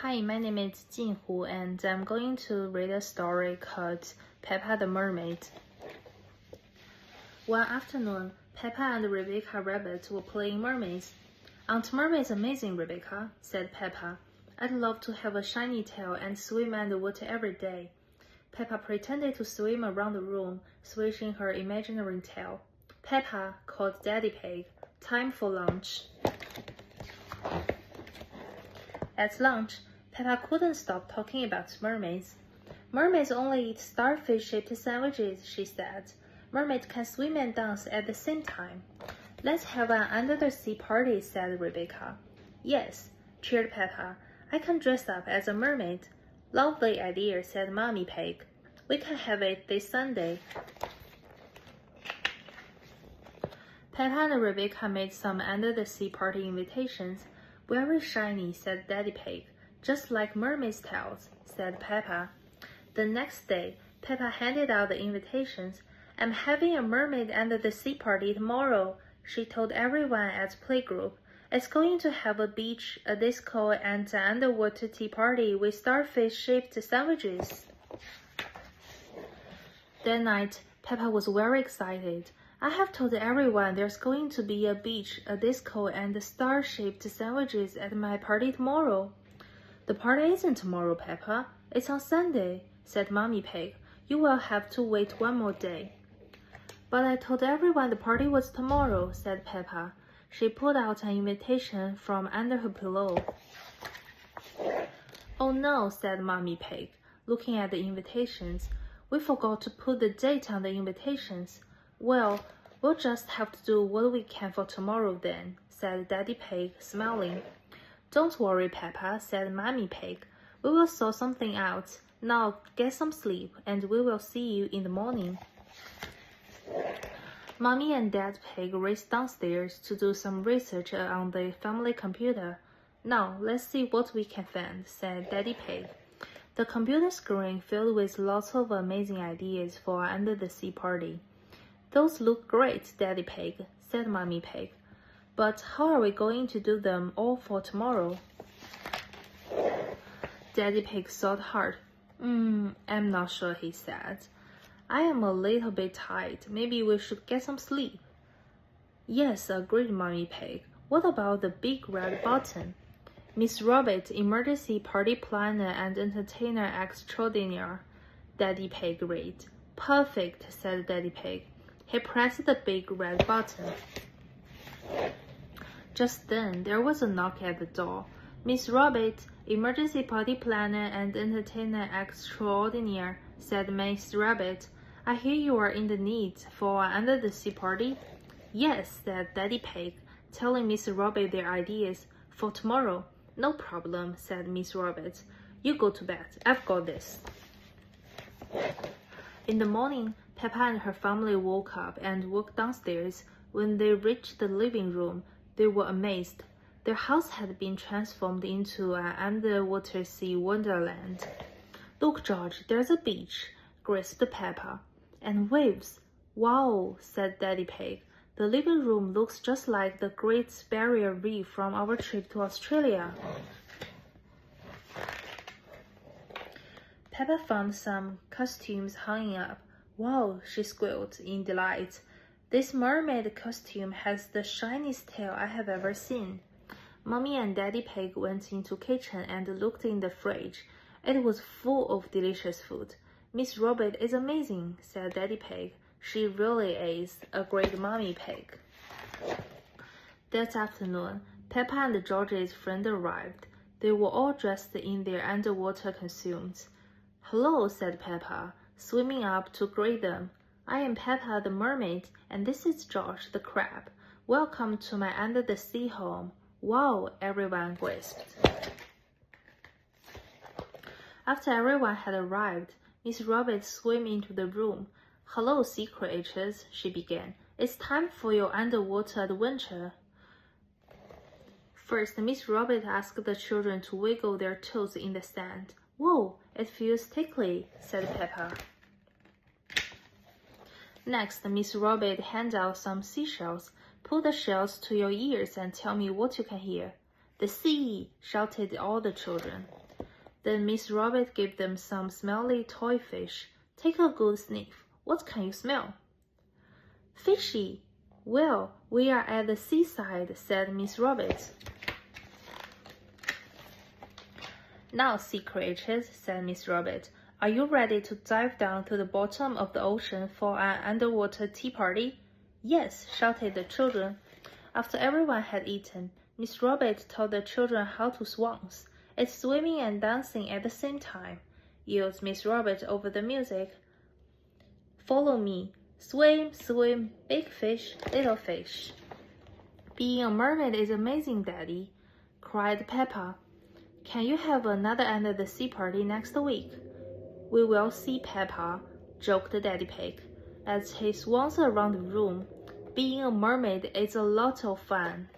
Hi, my name is Jinhu, and I'm going to read a story called Peppa the Mermaid. One afternoon, Peppa and Rebecca Rabbit were playing mermaids. "Aunt Mermaid's amazing, Rebecca," said Peppa. "I'd love to have a shiny tail and swim underwater every day." Peppa pretended to swim around the room, swishing her imaginary tail. "Peppa," called Daddy Pig, "time for lunch." At lunch, Peppa couldn't stop talking about mermaids. "Mermaids only eat starfish-shaped sandwiches," she said. "Mermaids can swim and dance at the same time." "Let's have an under-the-sea party," said Rebecca. "Yes," cheered Peppa. "I can dress up as a mermaid." "Lovely idea," said Mommy Pig. "We can have it this Sunday." Peppa and Rebecca made some under-the-sea party invitations. "Very shiny," said Daddy Pig. "Just like mermaids' tails," said Peppa. The next day, Peppa handed out the invitations. "I'm having a mermaid under-the-sea party tomorrow," she told everyone at playgroup. "It's going to have a beach, a disco, and an underwater tea party with starfish-shaped sandwiches." That night, Peppa was very excited. "I have told everyone there's going to be a beach, a disco, and star-shaped sandwiches at my party tomorrow." "The party isn't tomorrow, Peppa. It's on Sunday," said Mommy Pig. "You will have to wait one more day." "But I told everyone the party was tomorrow," said Peppa. She pulled out an invitation from under her pillow. "Oh no," said Mommy Pig, looking at the invitations. "We forgot to put the date on the invitations." "Well, we'll just have to do what we can for tomorrow then," said Daddy Pig, smiling. "Don't worry, Peppa," said Mommy Pig. "We will sort something out. Now get some sleep, and we will see you in the morning." Mommy and Dad Pig raced downstairs to do some research on the family computer. "Now, let's see what we can find," said Daddy Pig. The computer screen filled with lots of amazing ideas for an under-the-sea party. "Those look great, Daddy Pig," said Mommy Pig. "But how are we going to do them all for tomorrow?" Daddy Pig thought hard. I'm not sure," he said. "I am a little bit tired. Maybe we should get some sleep." "Yes," agreed Mommy Pig. "What about the big red button?" "Miss Rabbit, emergency party planner and entertainer extraordinaire," Daddy Pig read. "Perfect," said Daddy Pig. He pressed the big red button. Just then, there was a knock at the door. "Miss Rabbit, emergency party planner and entertainer extraordinaire," said Miss Rabbit. "I hear you are in the need for an under-the-sea party." "Yes," said Daddy Pig, telling Miss Rabbit their ideas. "For tomorrow." "No problem," said Miss Rabbit. "You go to bed. I've got this." In the morning, Peppa and her family woke up and walked downstairs. When they reached the living room, they were amazed. Their house had been transformed into an underwater sea wonderland. "Look, George, there's a beach," grasped Peppa. "And waves." "Wow," said Daddy Pig. "The living room looks just like the Great Barrier Reef from our trip to Australia." Peppa found some costumes hanging up. "Wow," she squealed in delight. "This mermaid costume has the shiniest tail I have ever seen." Mommy and Daddy Pig went into the kitchen and looked in the fridge. It was full of delicious food. "Miss Rabbit is amazing," said Daddy Pig. "She really is a great Mommy Pig." That afternoon, Peppa and George's friend arrived. They were all dressed in their underwater costumes. "Hello," said Peppa, swimming up to greet them. "I am Peppa the Mermaid, and this is George the Crab. Welcome to my under-the-sea home." "Wow," everyone gasped. After everyone had arrived, Miss Rabbit swam into the room. "Hello, sea creatures," she began. "It's time for your underwater adventure." First, Miss Rabbit asked the children to wiggle their toes in the sand. "Whoa, it feels tickly," said Peppa. Next, Miss Rabbit handed out some seashells. "Put the shells to your ears and tell me what you can hear." "The sea!" shouted all the children. Then Miss Rabbit gave them some smelly toy fish. Take a good sniff. What can you smell? Fishy. Well, we are at the seaside, said Miss Rabbit. Now, sea creatures, said Miss Rabbit, are you ready to dive down to the bottom of the ocean for an underwater tea party? Yes, shouted the children. After everyone had eaten, Miss Rabbit taught the children how to swans. It's swimming and dancing at the same time, yelled Miss Rabbit over the music. Follow me. Swim, swim, big fish, little fish. Being a mermaid is amazing, Daddy, cried Peppa. Can you have another under-the-sea party next week? We will see, Peppa, joked Daddy Pig, as he swung around the room. Being a mermaid is a lot of fun.